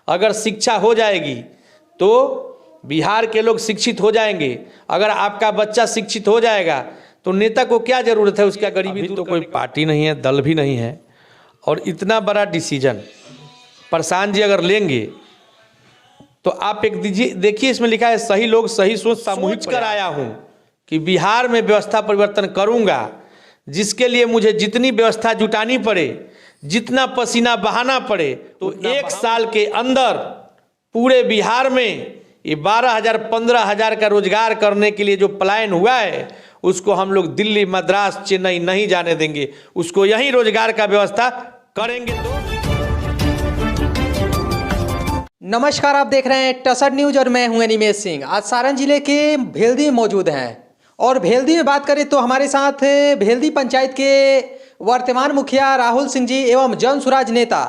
अगर शिक्षा हो जाएगी तो बिहार के लोग शिक्षित हो जाएंगे। अगर आपका बच्चा शिक्षित हो जाएगा तो नेता को क्या ज़रूरत है उसका गरीबी तो कोई पार्टी नहीं है, दल भी नहीं है, और इतना बड़ा डिसीजन प्रशांत जी अगर लेंगे तो आप एक देखिए इसमें लिखा है सही लोग सही सोच सामूहिक कर आया हूँ कि बिहार में व्यवस्था परिवर्तन करूँगा, जिसके लिए मुझे जितनी व्यवस्था जुटानी पड़े, जितना पसीना बहाना पड़े, तो 1 साल के अंदर पूरे बिहार में ये 12,000 15,000 का रोजगार करने के लिए जो प्लान हुआ है उसको हम लोग दिल्ली, मद्रास, चेन्नई नहीं जाने देंगे, उसको यहीं रोजगार का व्यवस्था करेंगे। तो नमस्कार, आप देख रहे हैं टसर न्यूज और मैं हूं अनिमेश सिंह। आज सारण जिले के भेल्दी में मौजूद हैं और भेल्दी में बात करें तो हमारे साथ भेल्दी पंचायत के वर्तमान मुखिया राहुल सिंह जी एवं जन सुराज नेता,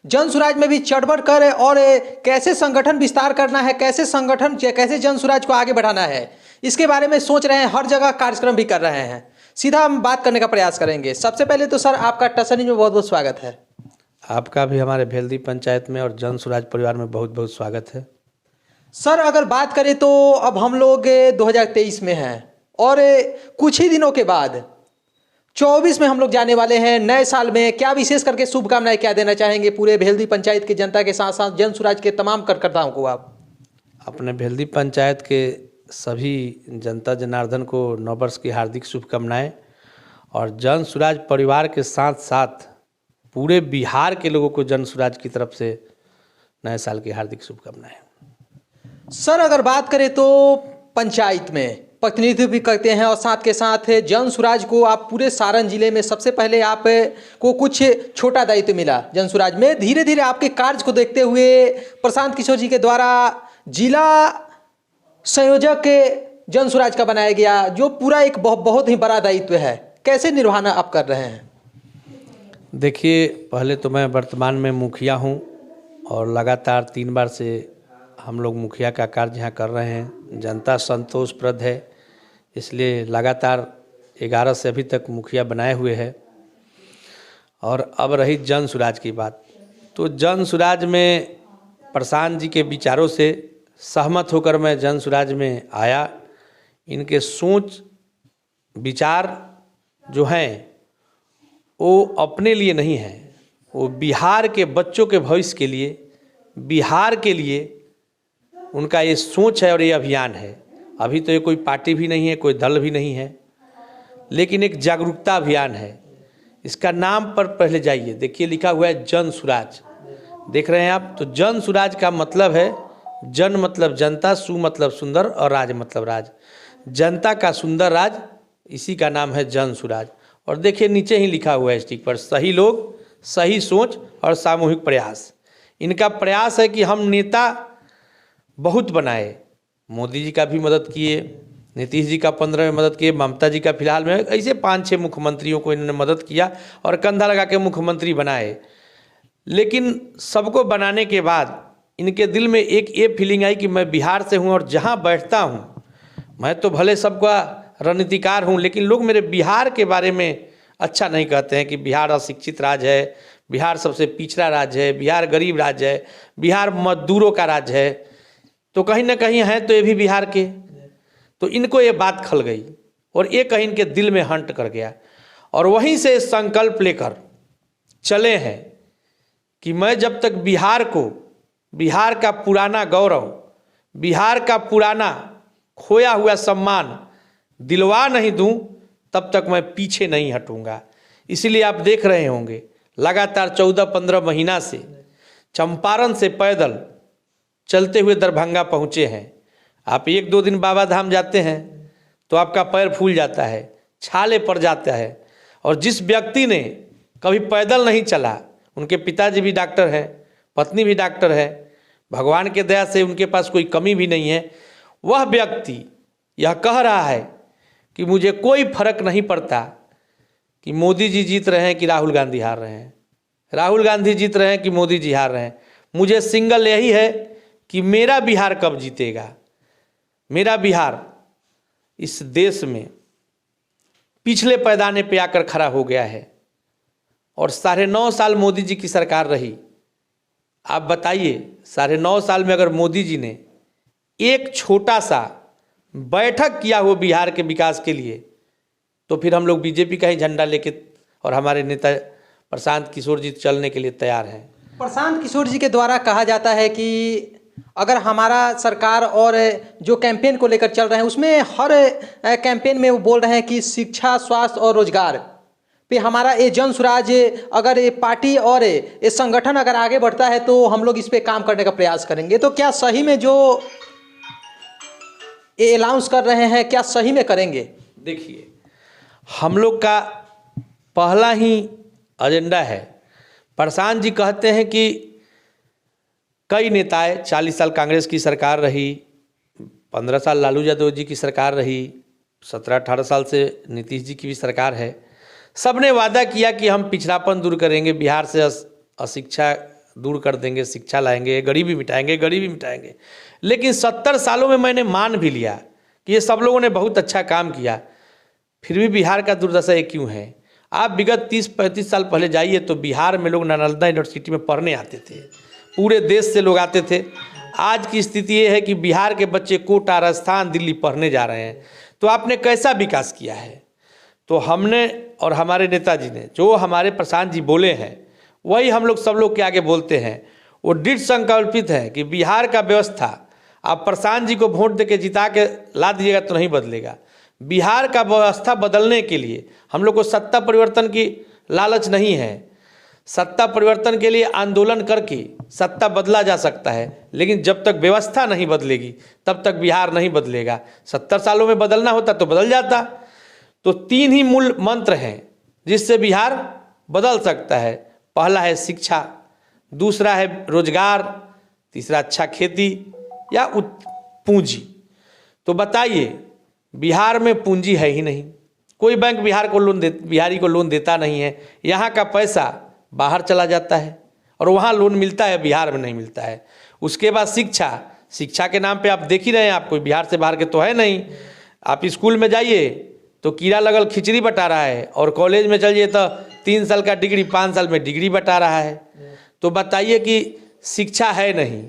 जन सुराज में भी चढ़-बढ़ कर और कैसे संगठन विस्तार करना है, कैसे जन सुराज को आगे बढ़ाना है, इसके बारे में सोच रहे हैं। हर जगह कार्यक्रम भी कर रहे हैं। सीधा हम बात करने का प्रयास करेंगे। सबसे पहले तो सर आपका टसर न्यूज में बहुत बहुत स्वागत है। आपका भी हमारे भेल्दी पंचायत में और जन सुराज परिवार में बहुत बहुत स्वागत है। सर अगर बात करें तो अब हम लोग 2023 में हैं और कुछ ही दिनों के बाद 24 में हम लोग जाने वाले हैं। नए साल में क्या विशेष करके शुभकामनाएं क्या देना चाहेंगे पूरे भेल्दी पंचायत की जनता के साथ साथ जन सुराज के तमाम कार्यकर्ताओं को? आप अपने भेल्दी पंचायत के सभी जनता जनार्दन को नववर्ष की हार्दिक शुभकामनाएं और जन सुराज परिवार के साथ साथ पूरे बिहार के लोगों को जन सुराज की तरफ से नए साल की हार्दिक शुभकामनाएं। सर अगर बात करें तो पंचायत में प्रतिनिधित्व भी करते हैं और साथ के साथ जन सुराज को आप पूरे सारण जिले में सबसे पहले आप को कुछ छोटा दायित्व मिला जन सुराज में। धीरे धीरे आपके कार्य को देखते हुए प्रशांत किशोर जी के द्वारा जिला संयोजक जन सुराज का बनाया गया, जो पूरा एक बहुत ही बड़ा दायित्व है। कैसे निर्वहन आप कर रहे हैं? देखिए, पहले तो मैं वर्तमान में मुखिया हूं और लगातार 3 बार से हम लोग मुखिया का कार्य यहाँ कर रहे हैं। जनता संतोषप्रद है, इसलिए लगातार 11 से अभी तक मुखिया बनाए हुए हैं। और अब रही जन सुराज की बात, तो जन सुराज में प्रशांत जी के विचारों से सहमत होकर मैं जन सुराज में आया। इनके सोच विचार जो हैं वो अपने लिए नहीं है, वो बिहार के बच्चों के भविष्य के लिए, बिहार के लिए उनका ये सोच है और ये अभियान है। अभी तो ये कोई पार्टी भी नहीं है, कोई दल भी नहीं है, लेकिन एक जागरूकता अभियान है। इसका नाम पर पहले जाइए, देखिए लिखा हुआ है जन सुराज, देख रहे हैं आप। तो जन सुराज का मतलब है जन मतलब जनता, सु मतलब सुंदर और राज मतलब राज, जनता का सुंदर राज, इसी का नाम है जन सुराज। और देखिए नीचे ही लिखा हुआ है स्टिक पर, सही लोग सही सोच और सामूहिक प्रयास। इनका प्रयास है कि हम नेता बहुत बनाए। मोदी जी का भी मदद किए, नीतीश जी का 15 में मदद किए, ममता जी का फिलहाल में, ऐसे 5-6 मुख्यमंत्रियों को इन्होंने मदद किया और कंधा लगा के मुख्यमंत्री बनाए। लेकिन सबको बनाने के बाद इनके दिल में एक ये फीलिंग आई कि मैं बिहार से हूँ और जहाँ बैठता हूँ, मैं तो भले सबका रणनीतिकार हूँ, लेकिन लोग मेरे बिहार के बारे में अच्छा नहीं कहते हैं कि बिहार अशिक्षित राज्य है, बिहार सबसे पिछड़ा राज्य है, बिहार गरीब राज्य है, बिहार मजदूरों का राज्य है। तो कहीं ना कहीं है तो ये भी बिहार के। तो इनको ये बात खल गई और ये कहीं इनके दिल में हंट कर गया और वहीं से संकल्प लेकर चले हैं कि मैं जब तक बिहार को, बिहार का पुराना गौरव, बिहार का पुराना खोया हुआ सम्मान दिलवा नहीं दूं, तब तक मैं पीछे नहीं हटूंगा। इसलिए आप देख रहे होंगे लगातार 14-15 महीना से चंपारण से पैदल चलते हुए दरभंगा पहुँचे हैं। आप 1-2 दिन बाबा धाम जाते हैं तो आपका पैर फूल जाता है, छाले पड़ जाता है। और जिस व्यक्ति ने कभी पैदल नहीं चला, उनके पिताजी भी डॉक्टर हैं, पत्नी भी डॉक्टर है, भगवान के दया से उनके पास कोई कमी भी नहीं है, वह व्यक्ति यह कह रहा है कि मुझे कोई फर्क नहीं पड़ता कि मोदी जी जीत रहे हैं कि राहुल गांधी हार रहे हैं, राहुल गांधी जीत रहे हैं कि मोदी जी हार रहे हैं, मुझे सिंगल यही है कि मेरा बिहार कब जीतेगा। मेरा बिहार इस देश में पिछले पैदाने पे आकर खड़ा हो गया है और 9.5 साल मोदी जी की सरकार रही। आप बताइए, 9.5 साल में अगर मोदी जी ने एक छोटा सा बैठक किया हो बिहार के विकास के लिए, तो फिर हम लोग बीजेपी का ही झंडा लेके और हमारे नेता प्रशांत किशोर जी चलने के लिए तैयार हैं। प्रशांत किशोर जी के द्वारा कहा जाता है कि अगर हमारा सरकार और जो कैंपेन को लेकर चल रहे हैं उसमें हर कैंपेन में वो बोल रहे हैं कि शिक्षा, स्वास्थ्य और रोजगार पे हमारा ये जन स्वराज, अगर ये पार्टी और ये संगठन अगर आगे बढ़ता है तो हम लोग इस पे काम करने का प्रयास करेंगे। तो क्या सही में जो ये अनाउंस कर रहे हैं क्या सही में करेंगे? देखिए, हम लोग का पहला ही एजेंडा है। प्रशांत जी कहते हैं कि कई नेताएं, 40 साल कांग्रेस की सरकार रही, 15 साल लालू यादव जी की सरकार रही, 17-18 साल से नीतीश जी की भी सरकार है। सब ने वादा किया कि हम पिछड़ापन दूर करेंगे, बिहार से अशिक्षा दूर कर देंगे, शिक्षा लाएंगे, गरीबी मिटाएंगे। लेकिन 70 सालों में मैंने मान भी लिया कि ये सब लोगों ने बहुत अच्छा काम किया, फिर भी बिहार का दुर्दशा ये क्यों है? आप विगत 30-35 साल पहले जाइए तो बिहार में लोग नालंदा यूनिवर्सिटी में पढ़ने आते थे, पूरे देश से लोग आते थे। आज की स्थिति ये है कि बिहार के बच्चे कोटा, राजस्थान, दिल्ली पढ़ने जा रहे हैं। तो आपने कैसा विकास किया है? तो हमने और हमारे नेताजी ने जो हमारे प्रशांत जी बोले हैं वही हम लोग सब लोग के आगे बोलते हैं। वो दृढ़ संकल्पित है कि बिहार का व्यवस्था आप प्रशांत जी को वोट देके जिता के ला दीजिएगा तो नहीं बदलेगा। बिहार का व्यवस्था बदलने के लिए हम लोग को सत्ता परिवर्तन की लालच नहीं है। सत्ता परिवर्तन के लिए आंदोलन करके सत्ता बदला जा सकता है, लेकिन जब तक व्यवस्था नहीं बदलेगी तब तक बिहार नहीं बदलेगा। 70 सालों में बदलना होता तो बदल जाता। तो 3 ही मूल मंत्र हैं जिससे बिहार बदल सकता है। पहला है शिक्षा, दूसरा है रोजगार, तीसरा अच्छा खेती या पूंजी। तो बताइए, बिहार में पूंजी है ही नहीं, कोई बैंक बिहारी को लोन देता नहीं है। यहाँ का पैसा बाहर चला जाता है और वहाँ लोन मिलता है, बिहार में नहीं मिलता है। उसके बाद शिक्षा के नाम पे आप देख ही रहे हैं, आप कोई बिहार से बाहर के तो है नहीं। आप स्कूल में जाइए तो कीड़ा लगल खिचड़ी बटा रहा है, और कॉलेज में चलिए तो 3 साल का डिग्री 5 साल में डिग्री बटा रहा है। तो बताइए कि शिक्षा है नहीं,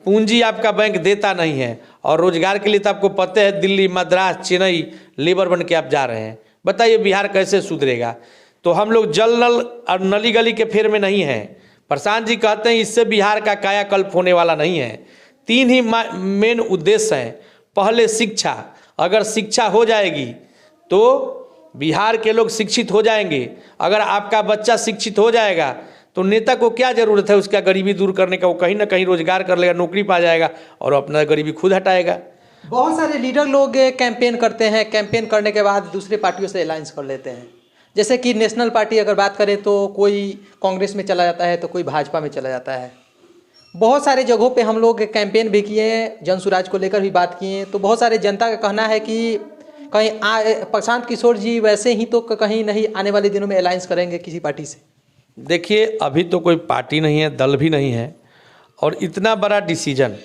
पूंजी आपका बैंक देता नहीं है, और रोजगार के लिए तो आपको पता है दिल्ली, मद्रास, चेन्नई लेबर बन के आप जा रहे हैं। बताइए बिहार कैसे सुधरेगा? तो हम लोग जल नल और नली गली के फेर में नहीं हैं। प्रशांत जी कहते हैं इससे बिहार का कायाकल्प होने वाला नहीं है। 3 ही मेन उद्देश्य हैं। पहले शिक्षा, अगर शिक्षा हो जाएगी तो बिहार के लोग शिक्षित हो जाएंगे। अगर आपका बच्चा शिक्षित हो जाएगा तो नेता को क्या ज़रूरत है उसका गरीबी दूर करने का? वो कहीं ना कहीं रोजगार कर लेगा, नौकरी पा जाएगा और अपना गरीबी खुद हटाएगा। बहुत सारे लीडर लोग कैंपेन करते हैं, कैंपेन करने के बाद दूसरे पार्टियों से अलायंस कर लेते हैं। जैसे कि नेशनल पार्टी अगर बात करें तो कोई कांग्रेस में चला जाता है तो कोई भाजपा में चला जाता है। बहुत सारे जगहों पे हम लोग कैंपेन भी किए हैं, जन स्वराज को लेकर भी बात किए हैं। तो बहुत सारे जनता का कहना है कि कहीं प्रशांत किशोर जी वैसे ही तो कहीं नहीं आने वाले दिनों में अलायंस करेंगे किसी पार्टी से। देखिए, अभी तो कोई पार्टी नहीं है, दल भी नहीं है, और इतना बड़ा डिसीजन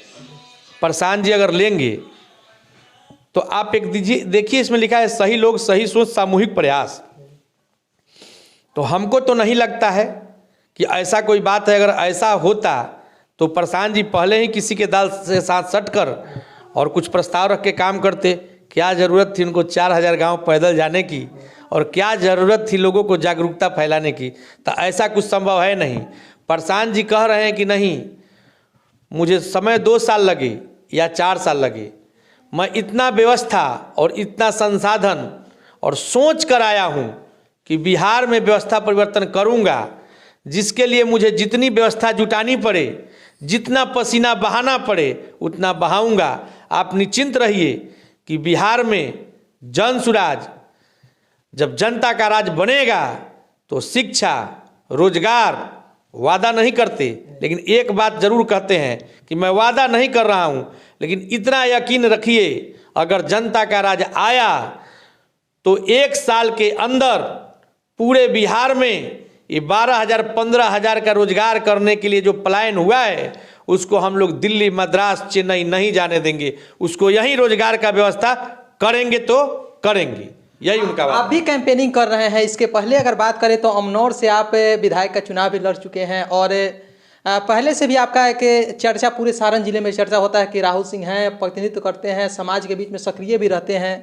प्रशांत जी अगर लेंगे तो आप एक देखिए इसमें लिखा है सही लोग, सही सोच, सामूहिक प्रयास। तो हमको तो नहीं लगता है कि ऐसा कोई बात है। अगर ऐसा होता तो प्रशांत जी पहले ही किसी के दल से साथ सटकर और कुछ प्रस्ताव रख के काम करते। क्या ज़रूरत थी उनको 4000 गांव पैदल जाने की, और क्या ज़रूरत थी लोगों को जागरूकता फैलाने की? तो ऐसा कुछ संभव है नहीं। प्रशांत जी कह रहे हैं कि नहीं, मुझे समय 2 साल लगे या 4 साल लगे, मैं इतना व्यवस्था और इतना संसाधन और सोच कर आया हूँ कि बिहार में व्यवस्था परिवर्तन करूँगा, जिसके लिए मुझे जितनी व्यवस्था जुटानी पड़े, जितना पसीना बहाना पड़े उतना बहाऊँगा। आप निश्चिंत रहिए कि बिहार में जन स्वराज, जब जनता का राज बनेगा तो शिक्षा, रोजगार वादा नहीं करते, लेकिन एक बात जरूर कहते हैं कि मैं वादा नहीं कर रहा हूं, लेकिन इतना यकीन रखिए अगर जनता का राज आया तो 1 साल के अंदर पूरे बिहार में ये 12,000 15,000 का रोजगार करने के लिए जो प्लान हुआ है उसको हम लोग दिल्ली, मद्रास, चेन्नई नहीं जाने देंगे। उसको यहीं रोजगार का व्यवस्था करेंगे तो करेंगे, यही उनका बात। आप भी कैंपेनिंग कर रहे हैं। इसके पहले अगर बात करें तो अमनौर से आप विधायक का चुनाव भी लड़ चुके हैं और पहले से भी आपका एक चर्चा पूरे सारण जिले में चर्चा होता है कि राहुल सिंह हैं, प्रतिनिधित्व करते हैं, समाज के बीच में सक्रिय भी रहते हैं।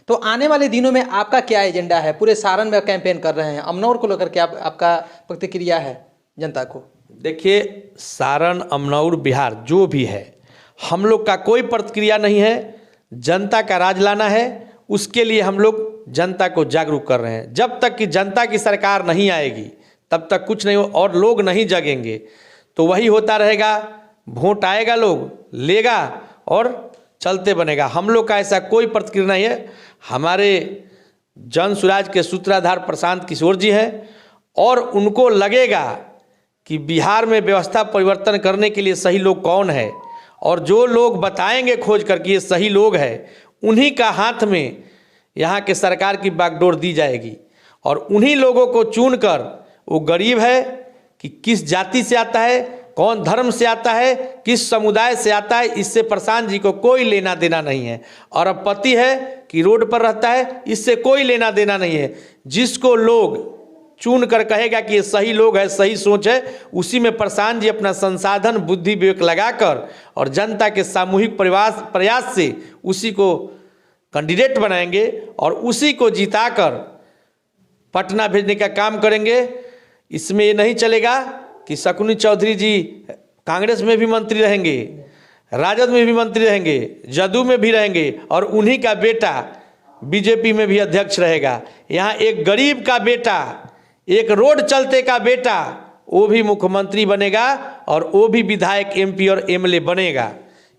तो आने वाले दिनों में आपका क्या एजेंडा है? पूरे सारण में कैंपेन कर रहे हैं, अमनौर को लेकर के आपका प्रतिक्रिया है जनता को? देखिए, सारण, अमनौर, बिहार जो भी है, हम लोग का कोई प्रतिक्रिया नहीं है। जनता का राज लाना है, उसके लिए हम लोग जनता को जागरूक कर रहे हैं। जब तक कि जनता की सरकार नहीं आएगी तब तक कुछ नहीं हो और लोग नहीं जगेंगे तो वही होता रहेगा। वोट आएगा, लोग लेगा और चलते बनेगा। हम लोग का ऐसा कोई प्रतिक्रिया नहीं है। हमारे जन सुराज के सूत्रधार प्रशांत किशोर जी हैं और उनको लगेगा कि बिहार में व्यवस्था परिवर्तन करने के लिए सही लोग कौन है, और जो लोग बताएंगे खोज कर कि ये सही लोग हैं, उन्हीं का हाथ में यहाँ के सरकार की बागडोर दी जाएगी। और उन्हीं लोगों को चुनकर, वो गरीब है कि किस जाति से आता है, कौन धर्म से आता है, किस समुदाय से आता है, इससे प्रशांत जी को कोई लेना देना नहीं है। और अब पति है कि रोड पर रहता है, इससे कोई लेना देना नहीं है। जिसको लोग चुन कर कहेगा कि ये सही लोग है, सही सोच है, उसी में प्रशांत जी अपना संसाधन, बुद्धि विवेक लगाकर और जनता के सामूहिक प्रयास से उसी को कैंडिडेट बनाएंगे और उसी को जिताकर पटना भेजने का काम करेंगे। इसमें ये नहीं चलेगा कि शकुनी चौधरी जी कांग्रेस में भी मंत्री रहेंगे, राजद में भी मंत्री रहेंगे, जदयू में भी रहेंगे और उन्हीं का बेटा बीजेपी में भी अध्यक्ष रहेगा। यहाँ एक गरीब का बेटा, एक रोड चलते का बेटा, वो भी मुख्यमंत्री बनेगा और वो भी विधायक, एमपी और एमएलए बनेगा।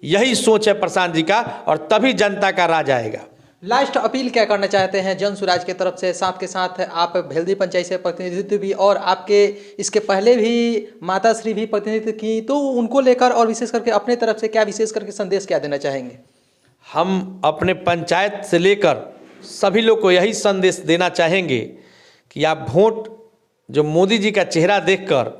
यही सोच है प्रशांत जी का और तभी जनता का राज आएगा। लास्ट अपील क्या करना चाहते हैं जन सुराज के तरफ से? साथ के साथ आप भेल्दी पंचायत से प्रतिनिधित्व भी और आपके इसके पहले भी माता श्री भी प्रतिनिधित्व की, तो उनको लेकर और विशेष करके अपने तरफ से क्या विशेष करके संदेश क्या देना चाहेंगे? हम अपने पंचायत से लेकर सभी लोग को यही संदेश देना चाहेंगे कि आप वोट जो मोदी जी का चेहरा देखकर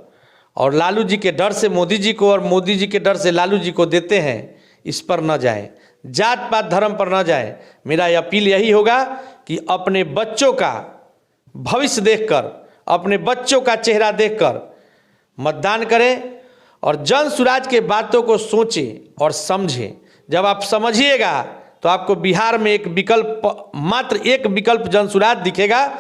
और लालू जी के डर से मोदी जी को और मोदी जी के डर से लालू जी को देते हैं, इस पर न जाएं, जात पात धर्म पर न जाएं। मेरा अपील यही होगा कि अपने बच्चों का भविष्य देखकर, अपने बच्चों का चेहरा देखकर मतदान करें और जन सुराज के बातों को सोचें और समझें। जब आप समझिएगा तो आपको बिहार में एक विकल्प, मात्र एक विकल्प जन सुराज दिखेगा,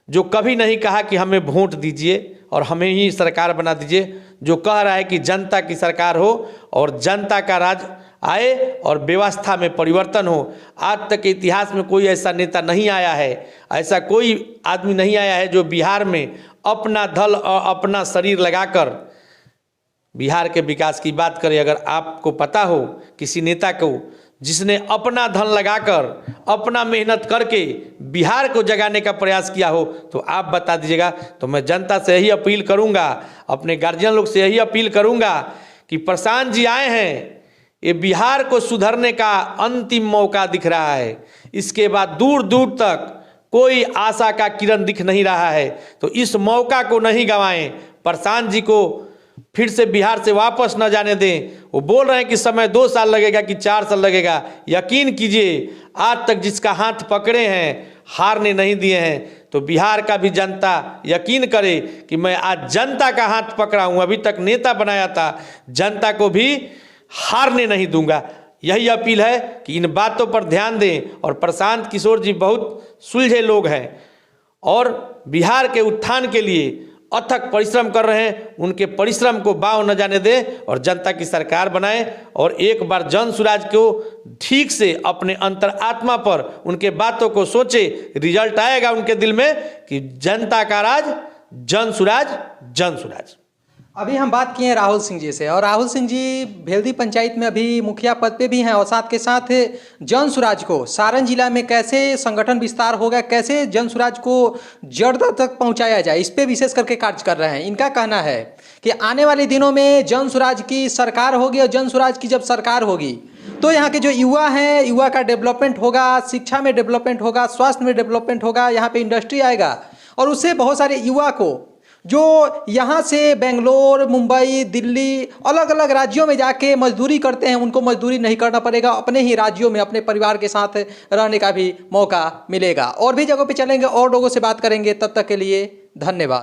जो कभी नहीं कहा कि हमें वोट दीजिए और हमें ही सरकार बना दीजिए, जो कह रहा है कि जनता की सरकार हो और जनता का राज आए और व्यवस्था में परिवर्तन हो। आज तक के इतिहास में कोई ऐसा नेता नहीं आया है, ऐसा कोई आदमी नहीं आया है जो बिहार में अपना धल और अपना शरीर लगाकर बिहार के विकास की बात करे। अगर आपको पता हो किसी नेता को जिसने अपना धन लगाकर, अपना मेहनत करके बिहार को जगाने का प्रयास किया हो, तो आप बता दीजिएगा। तो मैं जनता से यही अपील करूंगा, अपने गार्जियन लोग से यही अपील करूंगा कि प्रशांत जी आए हैं, ये बिहार को सुधरने का अंतिम मौका दिख रहा है। इसके बाद दूर दूर तक कोई आशा का किरण दिख नहीं रहा है, तो इस मौका को नहीं गंवाएं। प्रशांत जी को फिर से बिहार से वापस न जाने दें। वो बोल रहे हैं कि समय 2 साल लगेगा कि 4 साल लगेगा। यकीन कीजिए, आज तक जिसका हाथ पकड़े हैं, हारने नहीं दिए हैं। तो बिहार का भी जनता यकीन करे कि मैं आज जनता का हाथ पकड़ा हूँ, अभी तक नेता बनाया था, जनता को भी हारने नहीं दूंगा। यही अपील है कि इन बातों पर ध्यान दें। और प्रशांत किशोर जी बहुत सुलझे लोग हैं और बिहार के उत्थान के लिए अथक परिश्रम कर रहे हैं। उनके परिश्रम को बाव न जाने दें और जनता की सरकार बनाएं। और एक बार जन सुराज को ठीक से अपने अंतरात्मा पर उनके बातों को सोचे, रिजल्ट आएगा उनके दिल में कि जनता का राज, जन सुराज, जन सुराज। अभी हम बात किए राहुल सिंह जी से, और राहुल सिंह जी भेल्दी पंचायत में अभी मुखिया पद पे भी हैं, और साथ के साथ जन सुराज को सारण जिला में कैसे संगठन विस्तार होगा, कैसे जन सुराज को जड़ तक पहुंचाया जाए, इस पे विशेष करके कार्य कर रहे हैं। इनका कहना है कि आने वाले दिनों में जन सुराज की सरकार होगी, और जन सुराज की जब सरकार होगी तो यहाँ के जो युवा हैं, युवा का डेवलपमेंट होगा, शिक्षा में डेवलपमेंट होगा, स्वास्थ्य में डेवलपमेंट होगा, यहाँ पे इंडस्ट्री आएगा, और उससे बहुत सारे युवा को जो यहाँ से बेंगलोर, मुंबई, दिल्ली, अलग अलग राज्यों में जाके मजदूरी करते हैं, उनको मजदूरी नहीं करना पड़ेगा, अपने ही राज्यों में अपने परिवार के साथ रहने का भी मौका मिलेगा। और भी जगहों पे चलेंगे और लोगों से बात करेंगे। तब तक के लिए धन्यवाद।